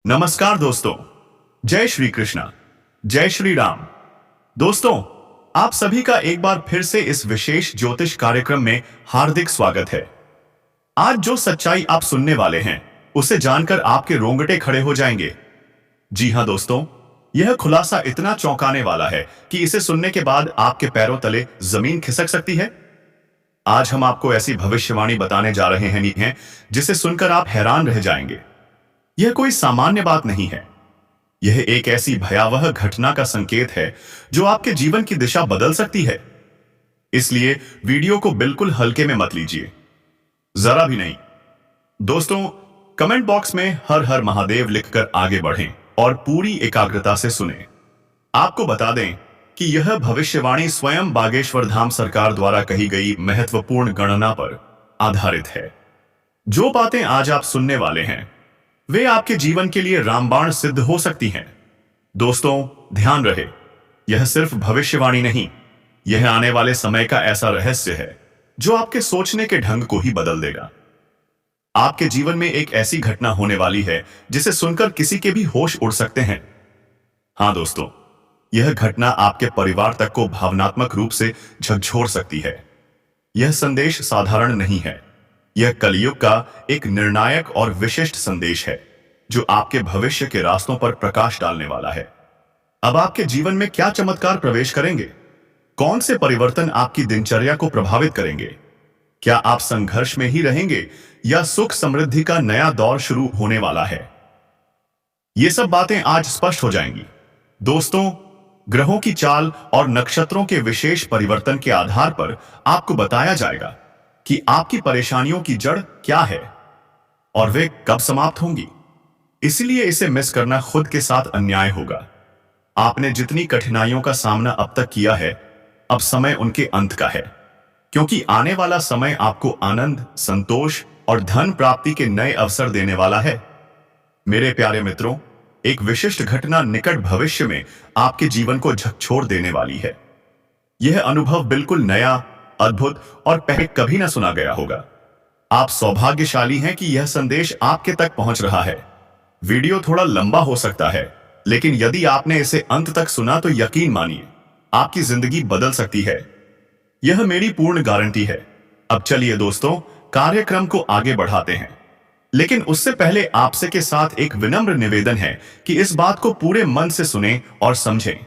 नमस्कार दोस्तों। जय श्री कृष्णा। जय श्री राम। दोस्तों, आप सभी का एक बार फिर से इस विशेष ज्योतिष कार्यक्रम में हार्दिक स्वागत है। आज जो सच्चाई आप सुनने वाले हैं उसे जानकर आपके रोंगटे खड़े हो जाएंगे। जी हां दोस्तों, यह खुलासा इतना चौंकाने वाला है कि इसे सुनने के बाद आपके पैरों तले जमीन खिसक सकती है। आज हम आपको ऐसी भविष्यवाणी बताने जा रहे हैं जिसे सुनकर आप हैरान रह जाएंगे। यह कोई सामान्य बात नहीं है। यह एक ऐसी भयावह घटना का संकेत है जो आपके जीवन की दिशा बदल सकती है। इसलिए वीडियो को बिल्कुल हल्के में मत लीजिए, जरा भी नहीं। दोस्तों, कमेंट बॉक्स में हर हर महादेव लिखकर आगे बढ़ें और पूरी एकाग्रता से सुनें। आपको बता दें कि यह भविष्यवाणी स्वयं बागेश्वर धाम सरकार द्वारा कही गई महत्वपूर्ण गणना पर आधारित है। जो बातें आज आप सुनने वाले हैं वे आपके जीवन के लिए रामबाण सिद्ध हो सकती हैं। दोस्तों, ध्यान रहे, यह सिर्फ भविष्यवाणी नहीं, यह आने वाले समय का ऐसा रहस्य है जो आपके सोचने के ढंग को ही बदल देगा। आपके जीवन में एक ऐसी घटना होने वाली है जिसे सुनकर किसी के भी होश उड़ सकते हैं। हां दोस्तों, यह घटना आपके परिवार तक को भावनात्मक रूप से झकझोर सकती है। यह संदेश साधारण नहीं है। यह कलयुग का एक निर्णायक और विशिष्ट संदेश है जो आपके भविष्य के रास्तों पर प्रकाश डालने वाला है। अब आपके जीवन में क्या चमत्कार प्रवेश करेंगे? कौन से परिवर्तन आपकी दिनचर्या को प्रभावित करेंगे? क्या आप संघर्ष में ही रहेंगे या सुख समृद्धि का नया दौर शुरू होने वाला है? ये सब बातें आज स्पष्ट हो जाएंगी। दोस्तों, ग्रहों की चाल और नक्षत्रों के विशेष परिवर्तन के आधार पर आपको बताया जाएगा कि आपकी परेशानियों की जड़ क्या है और वे कब समाप्त होंगी। इसलिए इसे मिस करना खुद के साथ अन्याय होगा। आपने जितनी कठिनाइयों का सामना अब तक किया है, अब समय उनके अंत का है, क्योंकि आने वाला समय आपको आनंद, संतोष और धन प्राप्ति के नए अवसर देने वाला है। मेरे प्यारे मित्रों, एक विशिष्ट घटना निकट भविष्य में आपके जीवन को झकझोर देने वाली है। यह अनुभव बिल्कुल नया, अद्भुत और पहले कभी ना सुना गया होगा। आप सौभाग्यशाली हैं कि यह संदेश आपके तक पहुंच रहा है। वीडियो थोड़ा लंबा हो सकता है, लेकिन यदि आपने इसे अंत तक सुना तो यकीन मानिए, आपकी जिंदगी बदल सकती है। यह मेरी पूर्ण गारंटी है। अब चलिए दोस्तों, कार्यक्रम को आगे बढ़ाते हैं, लेकिन उससे पहले आपसे के साथ एक विनम्र निवेदन है कि इस बात को पूरे मन से सुनें और समझें,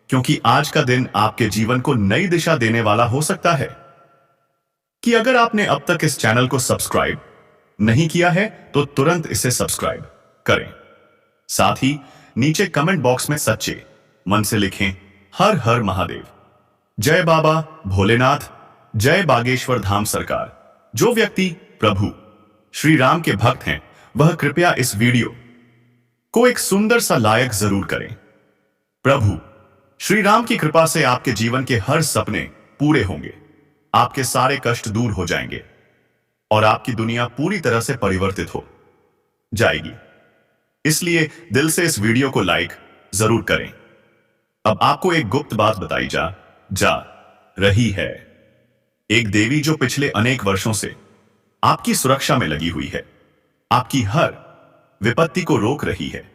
क्योंकि आज का दिन आपके जीवन को नई दिशा देने वाला हो सकता है। कि अगर आपने अब तक इस चैनल को सब्सक्राइब नहीं किया है तो तुरंत इसे सब्सक्राइब करें। साथ ही नीचे कमेंट बॉक्स में सच्चे मन से लिखें, हर हर महादेव, जय बाबा भोलेनाथ, जय बागेश्वर धाम सरकार। जो व्यक्ति प्रभु श्री राम के भक्त हैं वह कृपया इस वीडियो को एक सुंदर सा लाइक जरूर करें। प्रभु श्री राम की कृपा से आपके जीवन के हर सपने पूरे होंगे, आपके सारे कष्ट दूर हो जाएंगे और आपकी दुनिया पूरी तरह से परिवर्तित हो जाएगी। इसलिए दिल से इस वीडियो को लाइक जरूर करें। अब आपको एक गुप्त बात बताई जा रही है। एक देवी जो पिछले अनेक वर्षों से आपकी सुरक्षा में लगी हुई है, आपकी हर विपत्ति को रोक रही है।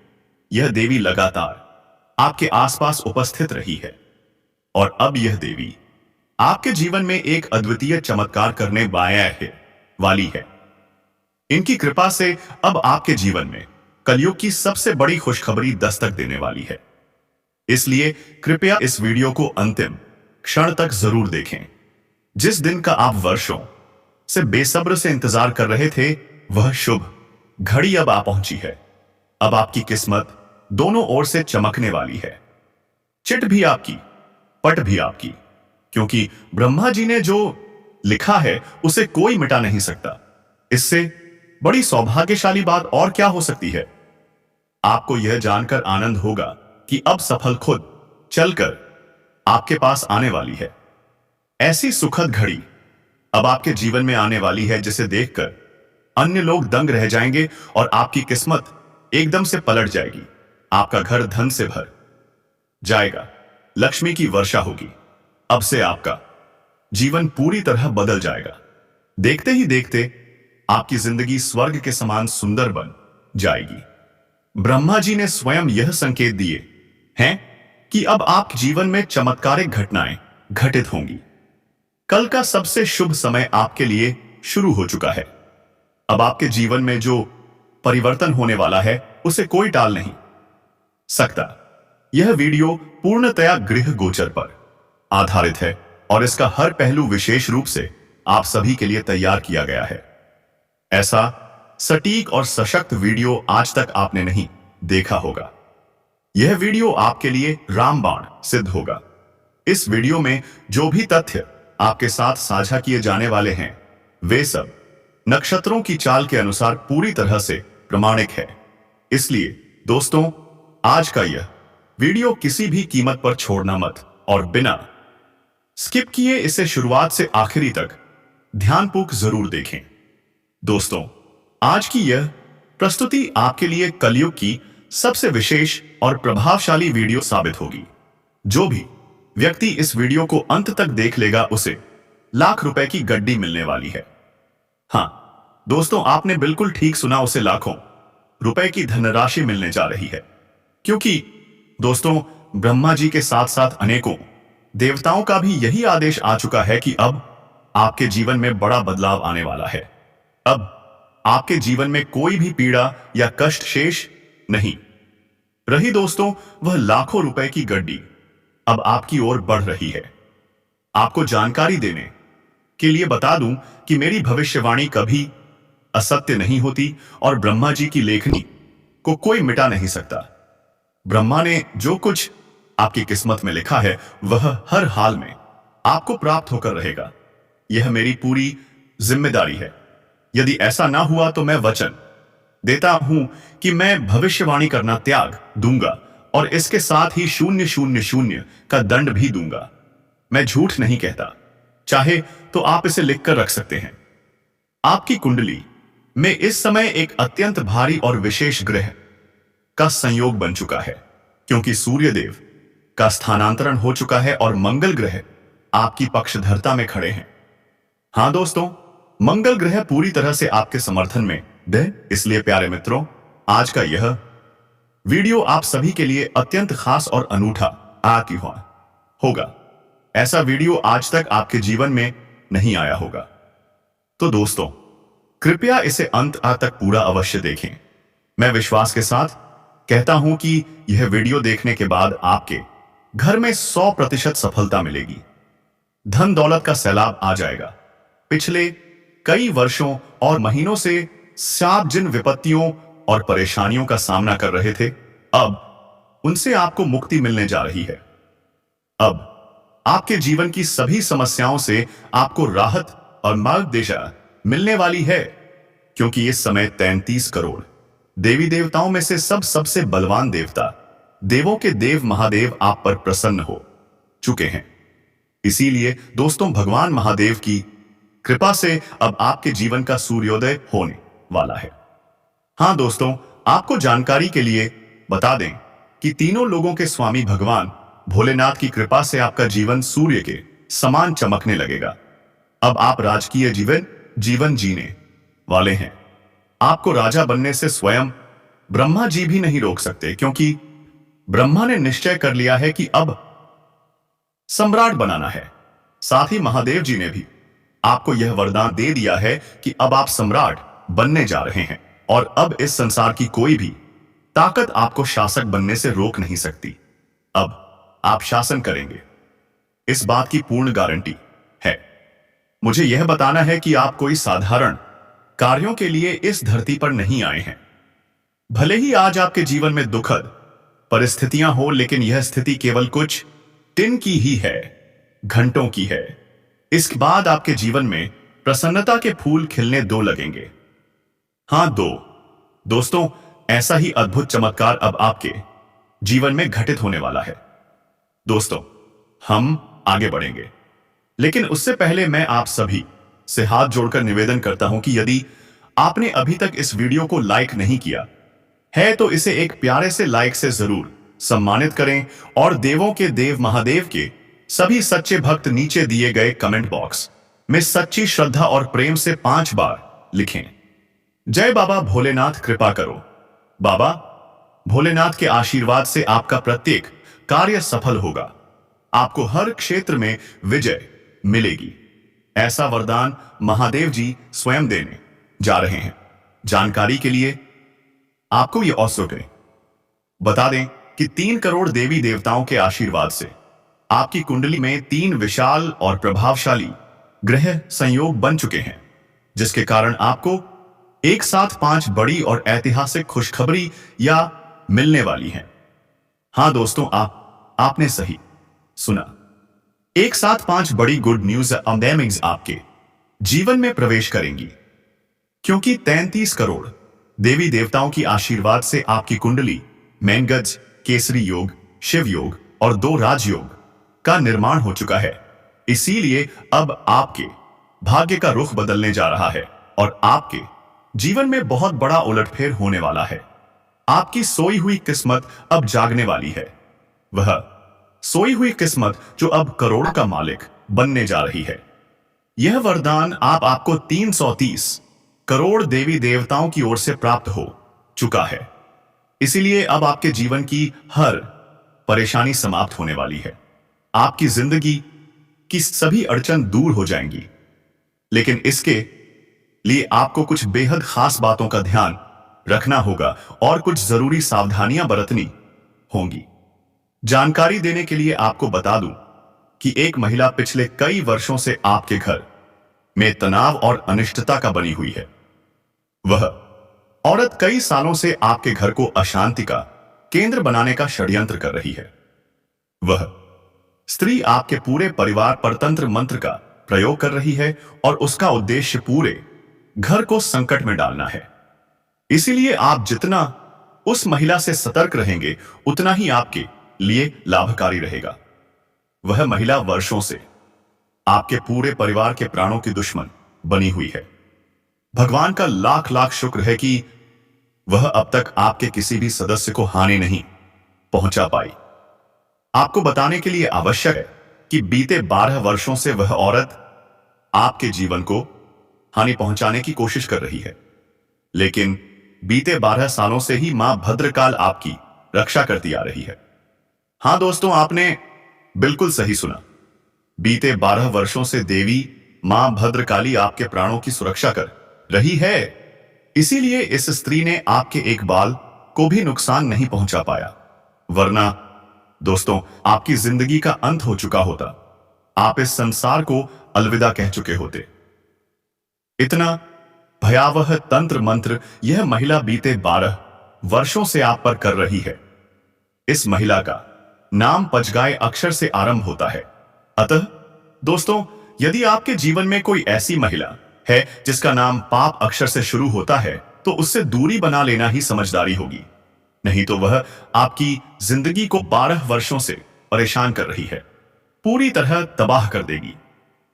यह देवी लगातार आपके आसपास उपस्थित रही है और अब यह देवी आपके जीवन में एक अद्वितीय चमत्कार करने वाली है। इनकी कृपा से अब आपके जीवन में कलयुग की सबसे बड़ी खुशखबरी दस्तक देने वाली है। इसलिए कृपया इस वीडियो को अंतिम क्षण तक जरूर देखें। जिस दिन का आप वर्षों से बेसब्र से इंतजार कर रहे थे, वह शुभ घड़ी अब आ पहुंची है। अब आपकी किस्मत दोनों ओर से चमकने वाली है। चिट भी आपकी, पट भी आपकी, क्योंकि ब्रह्मा जी ने जो लिखा है उसे कोई मिटा नहीं सकता। इससे बड़ी सौभाग्यशाली बात और क्या हो सकती है। आपको यह जानकर आनंद होगा कि अब सफल खुद चलकर आपके पास आने वाली है। ऐसी सुखद घड़ी अब आपके जीवन में आने वाली है जिसे देखकर अन्य लोग दंग रह जाएंगे और आपकी किस्मत एकदम से पलट जाएगी। आपका घर धन से भर जाएगा, लक्ष्मी की वर्षा होगी। अब से आपका जीवन पूरी तरह बदल जाएगा। देखते ही देखते आपकी जिंदगी स्वर्ग के समान सुंदर बन जाएगी। ब्रह्मा जी ने स्वयं यह संकेत दिए हैं कि अब आप जीवन में चमत्कारिक घटनाएं घटित होंगी। कल का सबसे शुभ समय आपके लिए शुरू हो चुका है। अब आपके जीवन में जो परिवर्तन होने वाला है उसे कोई टाल नहीं सकता। यह वीडियो पूर्णतया गृह गोचर पर आधारित है और इसका हर पहलू विशेष रूप से आप सभी के लिए तैयार किया गया है। ऐसा सटीक और सशक्त वीडियो आज तक आपने नहीं देखा होगा। यह वीडियो आपके लिए रामबाण सिद्ध होगा। इस वीडियो में जो भी तथ्य आपके साथ साझा किए जाने वाले हैं वे सब नक्षत्रों की चाल के अनुसार पूरी तरह से प्रमाणिक है। इसलिए दोस्तों, आज का यह वीडियो किसी भी कीमत पर छोड़ना मत और बिना स्किप किए इसे शुरुआत से आखिरी तक ध्यानपूर्वक जरूर देखें। दोस्तों, आज की यह प्रस्तुति आपके लिए कलयुग की सबसे विशेष और प्रभावशाली वीडियो साबित होगी। जो भी व्यक्ति इस वीडियो को अंत तक देख लेगा उसे लाख रुपए की गड्डी मिलने वाली है। हां दोस्तों, आपने बिल्कुल ठीक सुना, उसे लाखों रुपए की धनराशि मिलने जा रही है। क्योंकि दोस्तों, ब्रह्मा जी के साथ साथ अनेकों देवताओं का भी यही आदेश आ चुका है कि अब आपके जीवन में बड़ा बदलाव आने वाला है। अब आपके जीवन में कोई भी पीड़ा या कष्ट शेष नहीं रही। दोस्तों, वह लाखों रुपए की गड्डी अब आपकी ओर बढ़ रही है। आपको जानकारी देने के लिए बता दूं कि मेरी भविष्यवाणी कभी असत्य नहीं होती और ब्रह्मा जी की लेखनी को कोई मिटा नहीं सकता। ब्रह्मा ने जो कुछ आपकी किस्मत में लिखा है वह हर हाल में आपको प्राप्त होकर रहेगा। यह मेरी पूरी जिम्मेदारी है। यदि ऐसा ना हुआ तो मैं वचन देता हूं कि मैं भविष्यवाणी करना त्याग दूंगा और इसके साथ ही 000 का दंड भी दूंगा। मैं झूठ नहीं कहता। चाहे तो आप इसे लिखकर रख सकते हैं। आपकी कुंडली में इस समय एक अत्यंत भारी और विशेष ग्रह का संयोग बन चुका है, क्योंकि सूर्यदेव का स्थानांतरण हो चुका है और मंगल ग्रह आपकी पक्षधरता में खड़े हैं। हां दोस्तों, मंगल ग्रह पूरी तरह से आपके समर्थन में है। इसलिए प्यारे मित्रों, आज का यह वीडियो आप सभी के लिए अत्यंत खास और अनूठा आती होगा। ऐसा वीडियो आज तक आपके जीवन में नहीं आया होगा। तो दोस्तों, कृपया इसे अंत तक पूरा अवश्य देखें। मैं विश्वास के साथ कहता हूं कि यह वीडियो देखने के बाद आपके घर में 100% सफलता मिलेगी। धन दौलत का सैलाब आ जाएगा। पिछले कई वर्षों और महीनों से आप जिन विपत्तियों और परेशानियों का सामना कर रहे थे, अब उनसे आपको मुक्ति मिलने जा रही है। अब आपके जीवन की सभी समस्याओं से आपको राहत और मार्गदर्शन मिलने वाली है, क्योंकि इस समय 33 करोड़ देवी देवताओं में से सबसे बलवान देवता, देवों के देव महादेव आप पर प्रसन्न हो चुके हैं। इसीलिए दोस्तों, भगवान महादेव की कृपा से अब आपके जीवन का सूर्योदय होने वाला है। हां दोस्तों, आपको जानकारी के लिए बता दें कि तीनों लोगों के स्वामी भगवान भोलेनाथ की कृपा से आपका जीवन सूर्य के समान चमकने लगेगा। अब आप राजकीय जीवन जीने वाले हैं। आपको राजा बनने से स्वयं ब्रह्मा जी भी नहीं रोक सकते, क्योंकि ब्रह्मा ने निश्चय कर लिया है कि अब सम्राट बनाना है। साथ ही महादेव जी ने भी आपको यह वरदान दे दिया है कि अब आप सम्राट बनने जा रहे हैं और अब इस संसार की कोई भी ताकत आपको शासक बनने से रोक नहीं सकती। अब आप शासन करेंगे, इस बात की पूर्ण गारंटी है। मुझे यह बताना है कि आप कोई साधारण कार्यों के लिए इस धरती पर नहीं आए हैं। भले ही आज आपके जीवन में दुखद परिस्थितियां हो, लेकिन यह स्थिति केवल कुछ दिन की ही है, घंटों की है। इसके बाद आपके जीवन में प्रसन्नता के फूल खिलने दो लगेंगे। हां दोस्तों, ऐसा ही अद्भुत चमत्कार अब आपके जीवन में घटित होने वाला है। दोस्तों, हम आगे बढ़ेंगे, लेकिन उससे पहले मैं आप सभी से हाथ जोड़कर निवेदन करता हूं कि यदि आपने अभी तक इस वीडियो को लाइक नहीं किया है तो इसे एक प्यारे से लाइक से जरूर सम्मानित करें और देवों के देव महादेव के सभी सच्चे भक्त नीचे दिए गए कमेंट बॉक्स में सच्ची श्रद्धा और प्रेम से 5 बार लिखें, जय बाबा भोलेनाथ कृपा करो। बाबा भोलेनाथ के आशीर्वाद से आपका प्रत्येक कार्य सफल होगा। आपको हर क्षेत्र में विजय मिलेगी। ऐसा वरदान महादेव जी स्वयं देने जा रहे हैं। जानकारी के लिए आपको यह औसत बता दें कि 3 करोड़ देवी देवताओं के आशीर्वाद से आपकी कुंडली में 3 विशाल और प्रभावशाली ग्रह संयोग बन चुके हैं, जिसके कारण आपको एक साथ 5 बड़ी और ऐतिहासिक खुशखबरी या मिलने वाली हैं। हां दोस्तों, आपने सही सुना। एक साथ 5 बड़ी गुड न्यूज अमेजिंग आपके जीवन में प्रवेश करेंगी, क्योंकि 33 करोड़ देवी देवताओं की आशीर्वाद से आपकी कुंडली मैनगज, केसरी योग, शिव योग और 2 राजयोग का निर्माण हो चुका है। इसीलिए अब आपके भाग्य का रुख बदलने जा रहा है और आपके जीवन में बहुत बड़ा उलटफेर होने वाला है। आपकी सोई हुई किस्मत अब जागने वाली है। वह सोई हुई किस्मत जो अब करोड़ का मालिक बनने जा रही है। यह वरदान आपको 330 करोड़ देवी देवताओं की ओर से प्राप्त हो चुका है। इसीलिए अब आपके जीवन की हर परेशानी समाप्त होने वाली है। आपकी जिंदगी की सभी अड़चन दूर हो जाएंगी। लेकिन इसके लिए आपको कुछ बेहद खास बातों का ध्यान रखना होगा और कुछ जरूरी सावधानियां बरतनी होंगी। जानकारी देने के लिए आपको बता दूं कि एक महिला पिछले कई वर्षों से आपके घर में तनाव और अनिश्चितता का बनी हुई है। वह औरत कई सालों से आपके घर को अशांति का केंद्र बनाने का षड्यंत्र कर रही है। वह स्त्री आपके पूरे परिवार पर तंत्र मंत्र का प्रयोग कर रही है और उसका उद्देश्य पूरे घर को संकट में डालना है। इसीलिए आप जितना उस महिला से सतर्क रहेंगे, उतना ही आपके लिए लाभकारी रहेगा। वह महिला वर्षों से आपके पूरे परिवार के प्राणों की दुश्मन बनी हुई है। भगवान का लाख लाख शुक्र है कि वह अब तक आपके किसी भी सदस्य को हानि नहीं पहुंचा पाई। आपको बताने के लिए आवश्यक है कि बीते 12 वर्षों से वह औरत आपके जीवन को हानि पहुंचाने की कोशिश कर रही है, लेकिन बीते 12 सालों से ही मां भद्रकाल आपकी रक्षा करती आ रही है। हां दोस्तों, आपने बिल्कुल सही सुना। बीते 12 वर्षों से देवी मां भद्रकाली आपके प्राणों की सुरक्षा कर रही है। इसीलिए इस स्त्री ने आपके एक बाल को भी नुकसान नहीं पहुंचा पाया, वरना दोस्तों आपकी जिंदगी का अंत हो चुका होता। आप इस संसार को अलविदा कह चुके होते। इतना भयावह तंत्र मंत्र यह महिला बीते 12 वर्षों से आप पर कर रही है। इस महिला का नाम पचगाय अक्षर से आरंभ होता है। अतः दोस्तों, यदि आपके जीवन में कोई ऐसी महिला है जिसका नाम पाप अक्षर से शुरू होता है, तो उससे दूरी बना लेना ही समझदारी होगी। नहीं तो वह आपकी जिंदगी को 12 वर्षों से परेशान कर रही है, पूरी तरह तबाह कर देगी,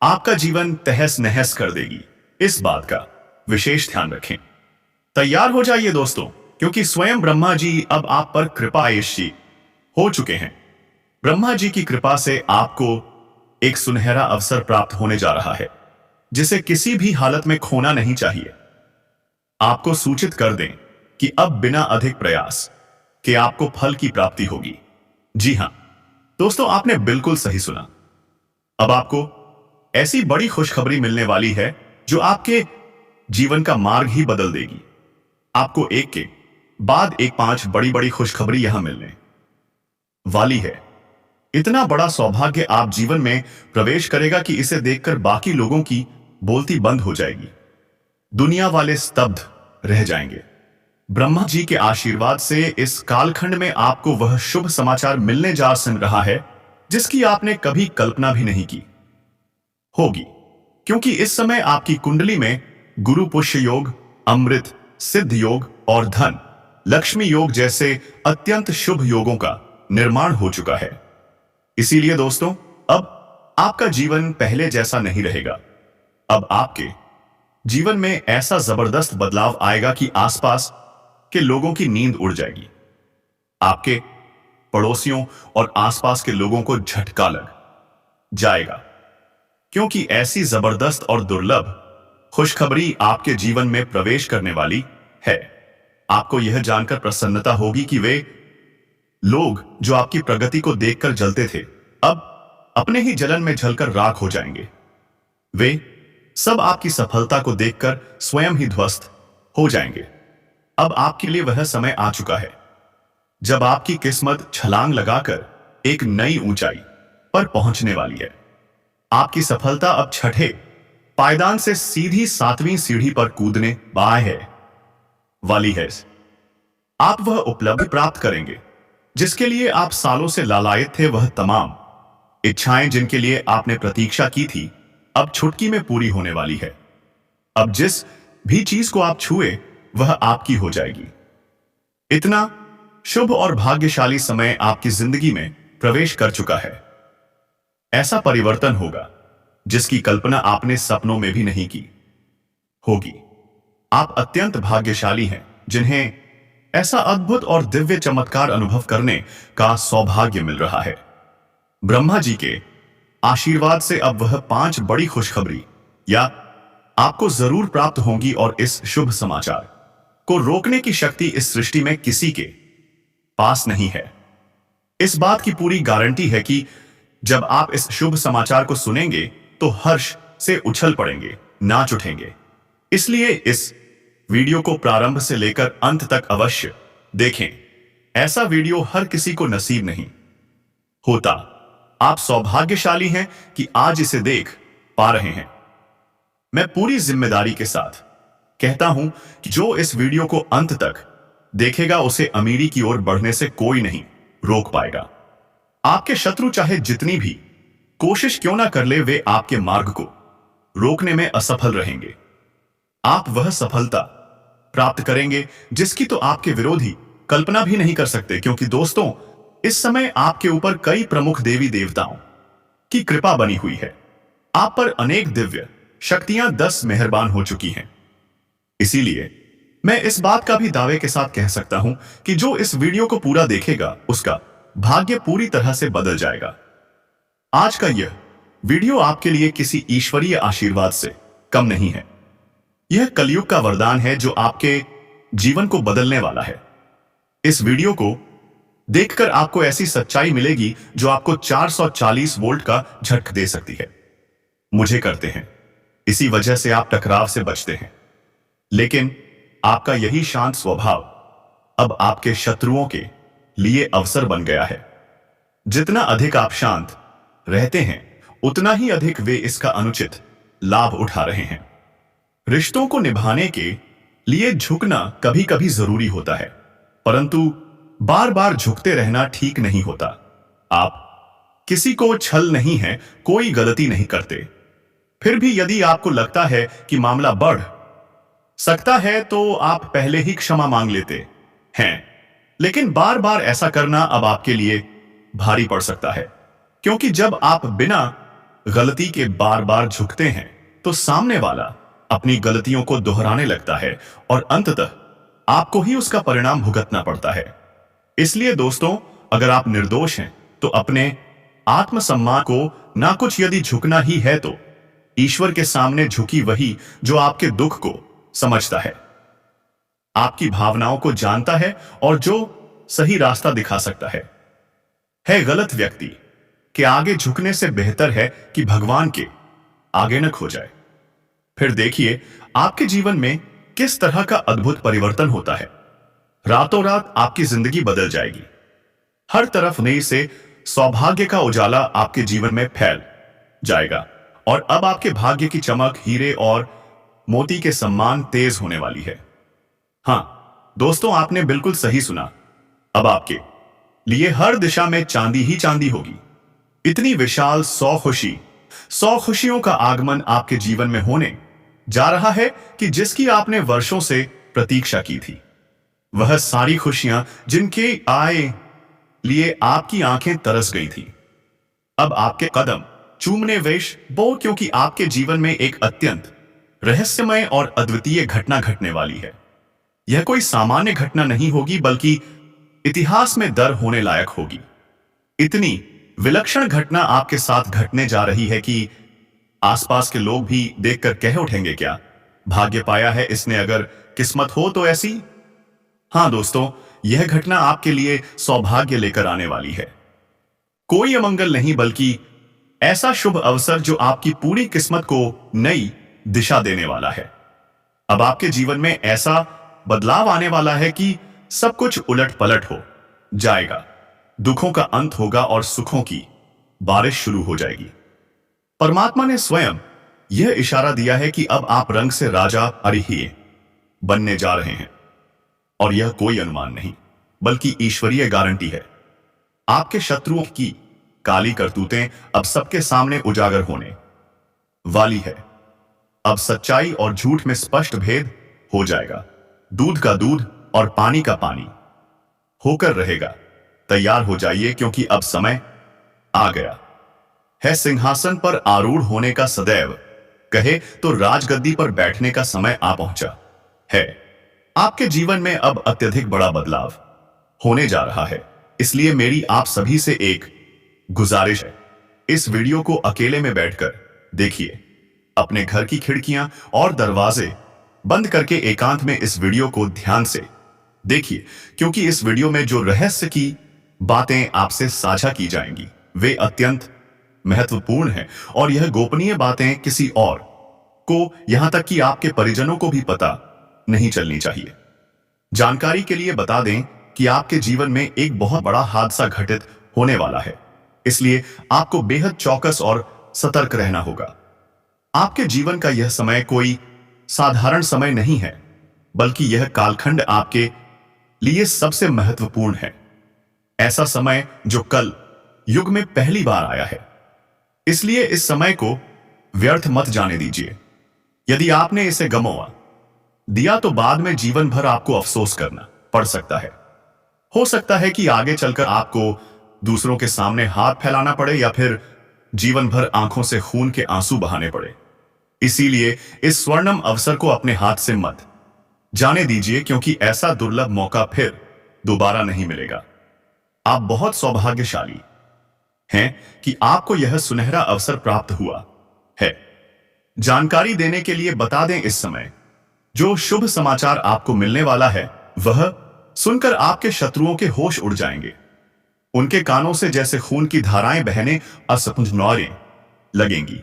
आपका जीवन तहस नहस कर देगी। इस बात का विशेष ध्यान रखें। तैयार हो जाइए दोस्तों, क्योंकि स्वयं ब्रह्मा जी अब आप पर कृपायशी हो चुके हैं। ब्रह्मा जी की कृपा से आपको एक सुनहरा अवसर प्राप्त होने जा रहा है, जिसे किसी भी हालत में खोना नहीं चाहिए। आपको सूचित कर दें कि अब बिना अधिक प्रयास के आपको फल की प्राप्ति होगी। जी हां दोस्तों, आपने बिल्कुल सही सुना। अब आपको ऐसी बड़ी खुशखबरी मिलने वाली है जो आपके जीवन का मार्ग ही बदल देगी। आपको एक के बाद एक 5 बड़ी बड़ी खुशखबरी यहां मिलने वाली है। इतना बड़ा सौभाग्य आप जीवन में प्रवेश करेगा कि इसे देखकर बाकी लोगों की बोलती बंद हो जाएगी। दुनिया वाले स्तब्ध रह जाएंगे। ब्रह्मा जी के आशीर्वाद से इस कालखंड में आपको वह शुभ समाचार मिलने जा रहा है जिसकी आपने कभी कल्पना भी नहीं की होगी, क्योंकि इस समय आपकी कुंडली में गुरु पुष्य योग, अमृत सिद्ध योग और धन लक्ष्मी योग जैसे अत्यंत शुभ योगों का निर्माण हो चुका है। इसीलिए दोस्तों, अब आपका जीवन पहले जैसा नहीं रहेगा। अब आपके जीवन में ऐसा जबरदस्त बदलाव आएगा कि आसपास के लोगों की नींद उड़ जाएगी। आपके पड़ोसियों और आसपास के लोगों को झटका लग जाएगा, क्योंकि ऐसी जबरदस्त और दुर्लभ खुशखबरी आपके जीवन में प्रवेश करने वाली है। आपको यह जानकर प्रसन्नता होगी कि वे लोग जो आपकी प्रगति को देखकर जलते थे, अब अपने ही जलन में जलकर राख हो जाएंगे। वे सब आपकी सफलता को देखकर स्वयं ही ध्वस्त हो जाएंगे। अब आपके लिए वह समय आ चुका है जब आपकी किस्मत छलांग लगाकर एक नई ऊंचाई पर पहुंचने वाली है। आपकी सफलता अब छठे पायदान से सीधी 7वीं सीढ़ी पर कूदने वाली है। आप वह उपलब्धि प्राप्त करेंगे जिसके लिए आप सालों से लालायित थे। वह तमाम इच्छाएं जिनके लिए आपने प्रतीक्षा की थी, अब चुटकी में पूरी होने वाली है। अब जिस भी चीज को आप छुए वह आपकी हो जाएगी। इतना शुभ और भाग्यशाली समय आपकी जिंदगी में प्रवेश कर चुका है। ऐसा परिवर्तन होगा जिसकी कल्पना आपने सपनों में भी नहीं की होगी। आप अत्यंत भाग्यशाली हैं जिन्हें ऐसा अद्भुत और दिव्य चमत्कार अनुभव करने का सौभाग्य मिल रहा है। ब्रह्मा जी के आशीर्वाद से अब वह 5 बड़ी खुशखबरी या आपको जरूर प्राप्त होंगी और इस शुभ समाचार को रोकने की शक्ति इस सृष्टि में किसी के पास नहीं है। इस बात की पूरी गारंटी है कि जब आप इस शुभ समाचार को सुनेंगे तो हर्ष से उछल पड़ेंगे, नाच उठेंगे। इसलिए इस वीडियो को प्रारंभ से लेकर अंत तक अवश्य देखें। ऐसा वीडियो हर किसी को नसीब नहीं होता। आप सौभाग्यशाली हैं कि आज इसे देख पा रहे हैं। मैं पूरी जिम्मेदारी के साथ कहता हूं कि जो इस वीडियो को अंत तक देखेगा उसे अमीरी की ओर बढ़ने से कोई नहीं रोक पाएगा। आपके शत्रु चाहे जितनी भी कोशिश क्यों ना कर ले, वे आपके मार्ग को रोकने में असफल रहेंगे। आप वह सफलता प्राप्त करेंगे जिसकी तो आपके विरोधी कल्पना भी नहीं कर सकते, क्योंकि दोस्तों इस समय आपके ऊपर कई प्रमुख देवी देवताओं की कृपा बनी हुई है। आप पर अनेक दिव्य शक्तियां 10 मेहरबान हो चुकी हैं। इसीलिए मैं इस बात का भी दावे के साथ कह सकता हूं कि जो इस वीडियो को पूरा देखेगा उसका भाग्य पूरी तरह से बदल जाएगा। आज का यह वीडियो आपके लिए किसी ईश्वरीय आशीर्वाद से कम नहीं है। यह कलयुग का वरदान है जो आपके जीवन को बदलने वाला है। इस वीडियो को देखकर आपको ऐसी सच्चाई मिलेगी जो आपको 440 वोल्ट का झटका दे सकती है। मुझे करते हैं, इसी वजह से आप टकराव से बचते हैं। लेकिन आपका यही शांत स्वभाव अब आपके शत्रुओं के लिए अवसर बन गया है। जितना अधिक आप शांत रहते हैं उतना ही अधिक वे इसका अनुचित लाभ उठा रहे हैं। रिश्तों को निभाने के लिए झुकना कभी कभी जरूरी होता है, परंतु बार बार झुकते रहना ठीक नहीं होता। आप किसी को छल नहीं है, कोई गलती नहीं करते। फिर भी यदि आपको लगता है कि मामला बढ़ सकता है तो आप पहले ही क्षमा मांग लेते हैं। लेकिन बार बार ऐसा करना अब आपके लिए भारी पड़ सकता है, क्योंकि जब आप बिना गलती के बार बार झुकते हैं तो सामने वाला अपनी गलतियों को दोहराने लगता है और अंततः आपको ही उसका परिणाम भुगतना पड़ता है। इसलिए दोस्तों, अगर आप निर्दोष हैं तो अपने आत्मसम्मान को ना कुछ यदि झुकना ही है तो ईश्वर के सामने झुकी वही जो आपके दुख को समझता है, आपकी भावनाओं को जानता है और जो सही रास्ता दिखा सकता है। गलत व्यक्ति के आगे झुकने से बेहतर है कि भगवान के आगे न खो जाए। फिर देखिए आपके जीवन में किस तरह का अद्भुत परिवर्तन होता है। रातों रात आपकी जिंदगी बदल जाएगी। हर तरफ नई से सौभाग्य का उजाला आपके जीवन में फैल जाएगा और अब आपके भाग्य की चमक हीरे और मोती के समान तेज होने वाली है। हां दोस्तों, आपने बिल्कुल सही सुना। अब आपके लिए हर दिशा में चांदी ही चांदी होगी। इतनी विशाल 100 खुशियों का आगमन आपके जीवन में होने जा रहा है कि जिसकी आपने वर्षों से प्रतीक्षा की थी। वह सारी खुशियां जिनके आए लिए आपकी आंखें तरस गई थी, अब आपके कदम चूमने वेश बो, क्योंकि आपके जीवन में एक अत्यंत रहस्यमय और अद्वितीय घटना घटने वाली है। यह कोई सामान्य घटना नहीं होगी, बल्कि इतिहास में दर होने लायक होगी। इतनी विलक्षण घटना आपके साथ घटने जा रही है कि आसपास के लोग भी देखकर कह उठेंगे, क्या भाग्य पाया है इसने, अगर किस्मत हो तो ऐसी हाँ दोस्तों, यह घटना आपके लिए सौभाग्य लेकर आने वाली है। कोई अमंगल नहीं, बल्कि ऐसा शुभ अवसर जो आपकी पूरी किस्मत को नई दिशा देने वाला है। अब आपके जीवन में ऐसा बदलाव आने वाला है कि सब कुछ उलट पलट हो जाएगा। दुखों का अंत होगा और सुखों की बारिश शुरू हो जाएगी। परमात्मा ने स्वयं यह इशारा दिया है कि अब आप रंग से राजा अरिहिए बनने जा रहे हैं। और यह कोई अनुमान नहीं, बल्कि ईश्वरीय गारंटी है। आपके शत्रुओं की काली करतूतें अब सबके सामने उजागर होने वाली है। अब सच्चाई और झूठ में स्पष्ट भेद हो जाएगा। दूध का दूध और पानी का पानी होकर रहेगा। तैयार हो जाइए, क्योंकि अब समय आ गया है सिंहासन पर आरूढ़ होने का। सदैव कहे तो राजगद्दी पर बैठने का समय आ पहुंचा है। आपके जीवन में अब अत्यधिक बड़ा बदलाव होने जा रहा है। इसलिए मेरी आप सभी से एक गुजारिश है, इस वीडियो को अकेले में बैठकर देखिए। अपने घर की खिड़कियां और दरवाजे बंद करके एकांत में इस वीडियो को ध्यान से देखिए, क्योंकि इस वीडियो में जो रहस्य की बातें आपसे साझा की जाएंगी वे अत्यंत महत्वपूर्ण हैं। और यह गोपनीय बातें किसी और को, यहां तक कि आपके परिजनों को भी पता नहीं चलनी चाहिए। जानकारी के लिए बता दें कि आपके जीवन में एक बहुत बड़ा हादसा घटित होने वाला है। इसलिए आपको बेहद चौकस और सतर्क रहना होगा। आपके जीवन का यह समय कोई साधारण समय नहीं है, बल्कि यह कालखंड आपके लिए सबसे महत्वपूर्ण है। ऐसा समय जो कल युग में पहली बार आया है। इसलिए इस समय को व्यर्थ मत जाने दीजिए। यदि आपने इसे गंवा दिया तो बाद में जीवन भर आपको अफसोस करना पड़ सकता है। हो सकता है कि आगे चलकर आपको दूसरों के सामने हाथ फैलाना पड़े या फिर जीवन भर आंखों से खून के आंसू बहाने पड़े। इसीलिए इस स्वर्णिम अवसर को अपने हाथ से मत जाने दीजिए, क्योंकि ऐसा दुर्लभ मौका फिर दोबारा नहीं मिलेगा। आप बहुत सौभाग्यशाली हैं कि आपको यह सुनहरा अवसर प्राप्त हुआ है। जानकारी देने के लिए बता दें, इस समय जो शुभ समाचार आपको मिलने वाला है वह सुनकर आपके शत्रुओं के होश उड़ जाएंगे। उनके कानों से जैसे खून की धाराएं बहने असंभवनीय लगेंगी।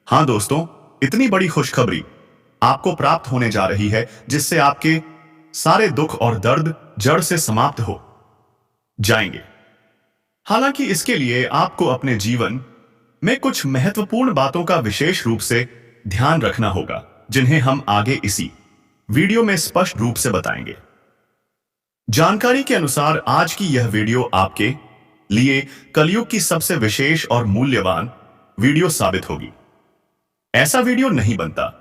हां दोस्तों, इतनी बड़ी खुशखबरी आपको प्राप्त होने जा रही है जिससे आपके सारे दुख और दर्द जड़ से समाप्त हो जाएंगे। हालांकि इसके लिए आपको अपने जीवन में कुछ महत्वपूर्ण बातों का विशेष रूप से ध्यान रखना होगा, जिन्हें हम आगे इसी वीडियो में स्पष्ट रूप से बताएंगे। जानकारी के अनुसार आज की यह वीडियो आपके लिए कलयुग की सबसे विशेष और मूल्यवान वीडियो साबित होगी। ऐसा वीडियो नहीं बनता,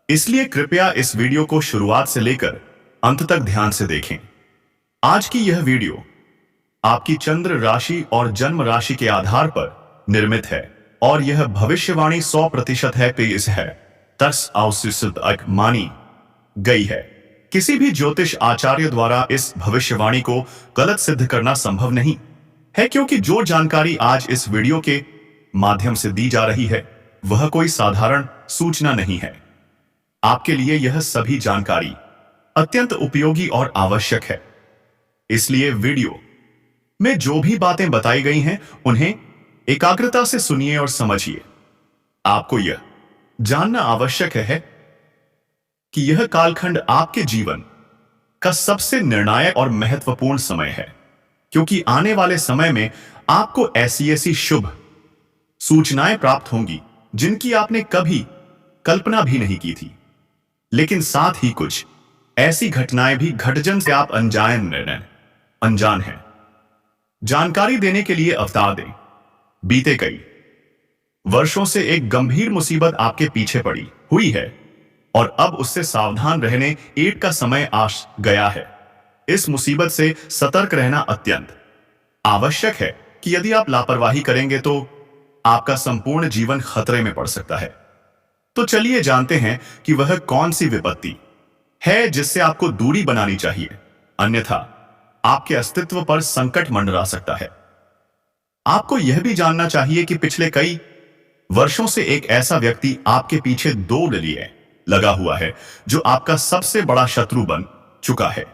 इसलिए कृपया इस वीडियो को शुरुआत से लेकर अंत तक ध्यान से देखें। आज की यह वीडियो आपकी चंद्र राशि और जन्म राशि के आधार पर निर्मित है और यह भविष्यवाणी 100% है पेश है तर्स आउसित मानी गई है। किसी भी ज्योतिष आचार्य द्वारा इस भविष्यवाणी को गलत सिद्ध करना संभव नहीं है, क्योंकि जो जानकारी आज इस वीडियो के माध्यम से दी जा रही है वह कोई साधारण सूचना नहीं है। आपके लिए यह सभी जानकारी अत्यंत उपयोगी और आवश्यक है। इसलिए वीडियो में जो भी बातें बताई गई हैं उन्हें एकाग्रता से सुनिए और समझिए। आपको यह जानना आवश्यक है कि यह कालखंड आपके जीवन का सबसे निर्णायक और महत्वपूर्ण समय है, क्योंकि आने वाले समय में आपको ऐसी शुभ सूचनाएं प्राप्त होंगी जिनकी आपने कभी कल्पना भी नहीं की थी। लेकिन साथ ही कुछ ऐसी घटनाएं भी घटजन से आप अनजान हैं। जानकारी देने के लिए अवतार दें। बीते कई वर्षों से एक गंभीर मुसीबत आपके पीछे पड़ी हुई है और अब उससे सावधान रहने एक का समय आ गया है। इस मुसीबत से सतर्क रहना अत्यंत आवश्यक है कि यदि आप लापरवाही करेंगे तो आपका संपूर्ण जीवन खतरे में पड़ सकता है। तो चलिए जानते हैं कि वह कौन सी विपत्ति है जिससे आपको दूरी बनानी चाहिए, अन्यथा आपके अस्तित्व पर संकट मंडरा सकता है। आपको यह भी जानना चाहिए कि पिछले कई वर्षों से एक ऐसा व्यक्ति आपके पीछे दौड़ लिए लगा हुआ है जो आपका सबसे बड़ा शत्रु बन चुका है।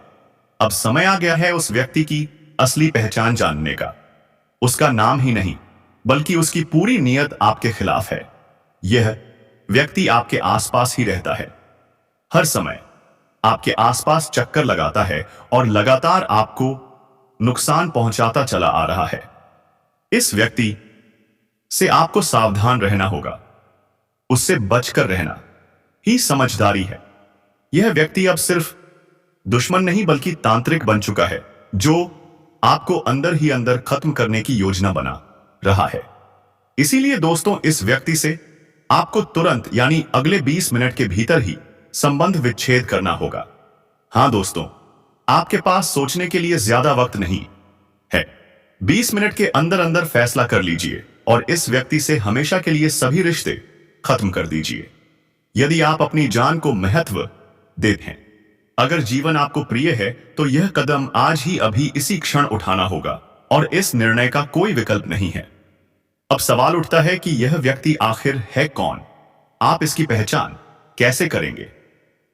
अब समय आ गया है उस व्यक्ति की असली पहचान जानने का। उसका नाम ही नहीं, बल्कि उसकी पूरी नीयत आपके खिलाफ है। यह व्यक्ति आपके आसपास ही रहता है, हर समय आपके आसपास चक्कर लगाता है और लगातार आपको नुकसान पहुंचाता चला आ रहा है। इस व्यक्ति से आपको सावधान रहना होगा। उससे बचकर रहना ही समझदारी है। यह व्यक्ति अब सिर्फ दुश्मन नहीं बल्कि तांत्रिक बन चुका है, जो आपको अंदर ही अंदर खत्म करने की योजना बना रहा है। इसीलिए दोस्तों, इस व्यक्ति से आपको तुरंत यानी अगले 20 मिनट के भीतर ही संबंध विच्छेद करना होगा। हां दोस्तों, आपके पास सोचने के लिए ज्यादा वक्त नहीं है। 20 मिनट के अंदर अंदर फैसला कर लीजिए और इस व्यक्ति से हमेशा के लिए सभी रिश्ते खत्म कर दीजिए। यदि आप अपनी जान को महत्व देते हैं, अगर जीवन आपको प्रिय है, तो यह कदम आज ही अभी इसी क्षण उठाना होगा और इस निर्णय का कोई विकल्प नहीं है। अब सवाल उठता है कि यह व्यक्ति आखिर है कौन? आप इसकी पहचान कैसे करेंगे?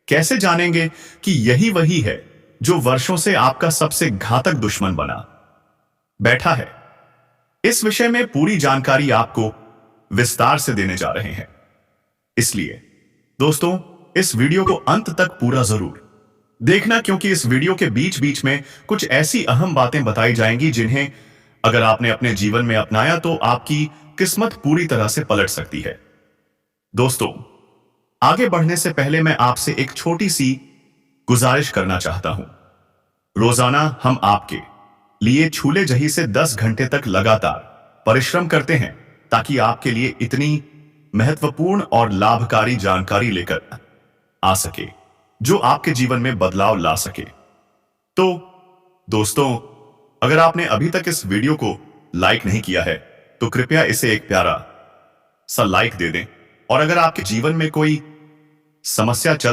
कैसे जानेंगे कि यही वही है जो वर्षों से आपका सबसे घातक दुश्मन बना बैठा है? इस विषय में पूरी जानकारी आपको विस्तार से देने जा रहे हैं। इसलिए दोस्तों, इस वीडियो को अंत तक पूरा जरूर देखना, क्योंकि इस वीडियो के बीच बीच में कुछ ऐसी अहम बातें बताई जाएंगी जिन्हें अगर आपने अपने जीवन में अपनाया तो आपकी किस्मत पूरी तरह से पलट सकती है। दोस्तों, आगे बढ़ने से पहले मैं आपसे एक छोटी सी गुजारिश करना चाहता हूं। रोजाना हम आपके लिए छूले जही से 10 घंटे तक लगातार परिश्रम करते हैं ताकि आपके लिए इतनी महत्वपूर्ण और लाभकारी जानकारी लेकर आ सके जो आपके जीवन में बदलाव ला सके। तो दोस्तों, अगर आपने अभी तक इस वीडियो को लाइक नहीं किया है तो कृपया इसे एक प्यारा सा लाइक दे दें। और अगर आपके जीवन में कोई समस्या चल